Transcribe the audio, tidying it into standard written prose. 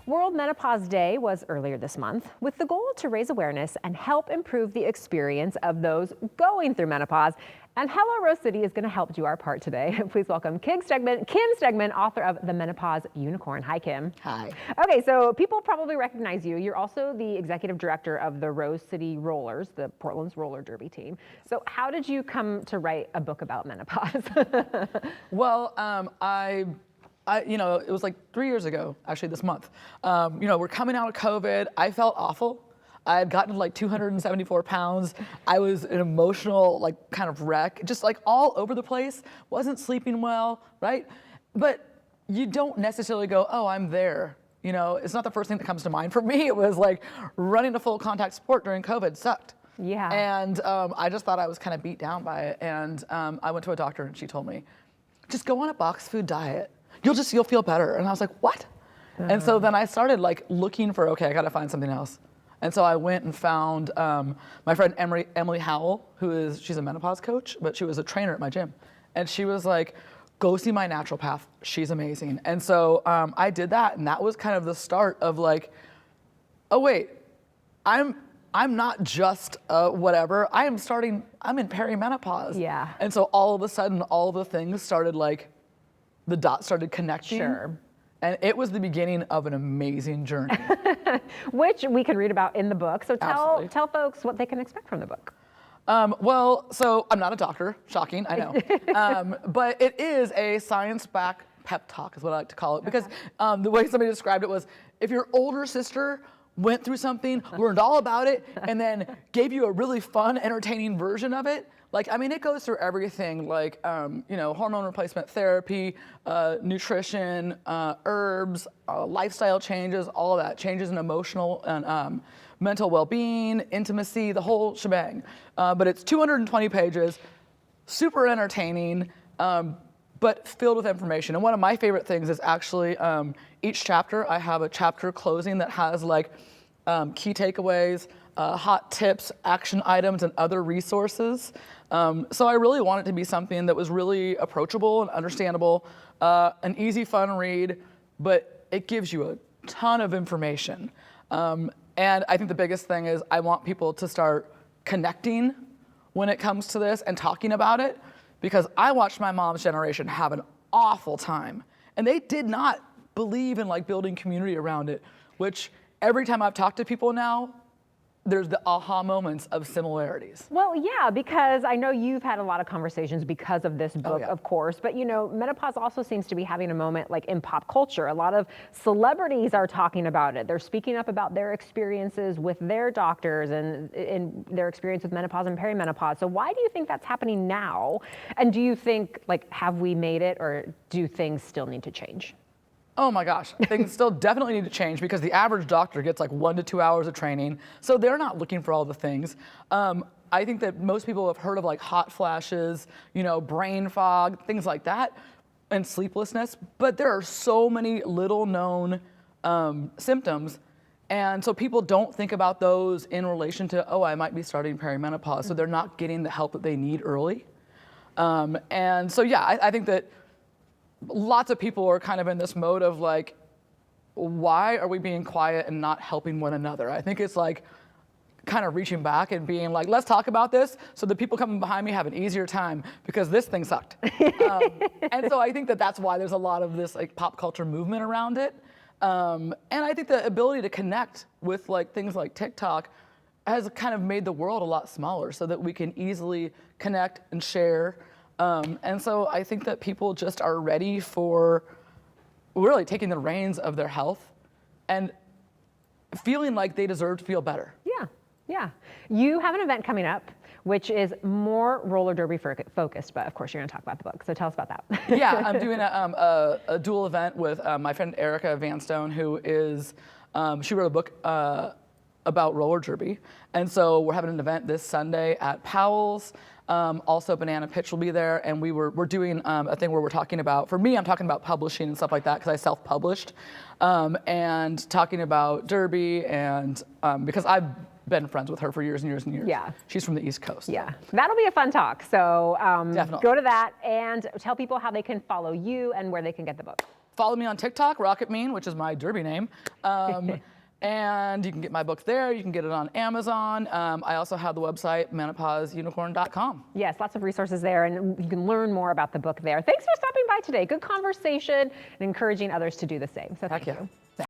World Menopause Day was earlier this month with the goal to raise awareness and help improve the experience of those going through menopause. And Hello Rose City is going to help do our part today. Please welcome Kim Stegeman, author of The Menopause Unicorn. Hi, Kim. Hi. Okay, so people probably recognize you. You're also the executive director of the Rose City Rollers, the Portland's roller derby team. So how did you come to write a book about menopause? Well, it was like 3 years ago, actually this month. We're coming out of COVID. I felt awful. I had gotten like 274 pounds. I was an emotional, kind of wreck, just like all over the place. Wasn't sleeping well, right? But you don't necessarily go, oh, I'm there. It's not the first thing that comes to mind. For me, it was like running a full contact sport during COVID sucked. Yeah. And I just thought I was kind of beat down by it. And I went to a doctor and she told me, just go on a box food diet. You'll feel better. And I was like, what? And so then I started looking for, okay, I gotta find something else. And so I went and found my friend Emily Howell, she's a menopause coach, but she was a trainer at my gym. And she was like, go see my naturopath. She's amazing. And so I did that, and that was kind of the start of oh wait, I'm not just whatever. I'm in perimenopause. Yeah. And so all of a sudden, all the things started the dots started connecting. Sure. And it was the beginning of an amazing journey. Which we can read about in the book. So tell folks what they can expect from the book. So I'm not a doctor, shocking, I know. But it is a science-backed pep talk is what I like to call it. Because the way somebody described it was, if your older sister went through something, learned all about it, and then gave you a really fun, entertaining version of it, it goes through everything, hormone replacement therapy, nutrition, herbs, lifestyle changes, all of that, changes in emotional and mental well-being, intimacy, the whole shebang. But it's 220 pages, super entertaining, but filled with information. And one of my favorite things is actually each chapter, I have a chapter closing that has key takeaways, hot tips, action items, and other resources. So I really want it to be something that was really approachable and understandable, an easy, fun read, but it gives you a ton of information. And I think the biggest thing is I want people to start connecting when it comes to this and talking about it, because I watched my mom's generation have an awful time, and they did not believe in building community around it, which every time I've talked to people now, there's the aha moments of similarities. Well, yeah, because I know you've had a lot of conversations because of this book, of course, but menopause also seems to be having a moment in pop culture. A lot of celebrities are talking about it. They're speaking up about their experiences with their doctors and their experience with menopause and perimenopause. So why do you think that's happening now? And do you think, have we made it, or do things still need to change? Oh my gosh, things still definitely need to change, because the average doctor gets 1 to 2 hours of training, so they're not looking for all the things. I think that most people have heard of hot flashes, brain fog, things like that, and sleeplessness, but there are so many little known symptoms, and so people don't think about those in relation to, oh, I might be starting perimenopause, so they're not getting the help that they need early. And so yeah, I think that lots of people are kind of in this mode of why are we being quiet and not helping one another? I think it's kind of reaching back and being let's talk about this so the people coming behind me have an easier time, because this thing sucked. And so I think that that's why there's a lot of this pop culture movement around it. And I think the ability to connect with things like TikTok has kind of made the world a lot smaller so that we can easily connect and share. And so I think that people just are ready for really taking the reins of their health and feeling like they deserve to feel better. Yeah. You have an event coming up, which is more roller derby focused, but of course you're going to talk about the book. So tell us about that. Yeah, I'm doing a dual event with my friend Erica Vanstone, who is, she wrote a book about roller derby. And so we're having an event this Sunday at Powell's. Also, Banana Pitch will be there, and we're doing a thing where we're talking about, for me, I'm talking about publishing and stuff like that, because I self-published, and talking about derby, and because I've been friends with her for years and years and years. Yeah. She's from the East Coast. Yeah, that'll be a fun talk. So Definitely. go to that and tell people how they can follow you and where they can get the book. follow me on TikTok, RocketMean, which is my derby name. And you can get my book there. You can get it on Amazon. I also have the website, menopauseunicorn.com. Yes, lots of resources there, and you can learn more about the book there. Thanks for stopping by today. Good conversation and encouraging others to do the same. So thank you.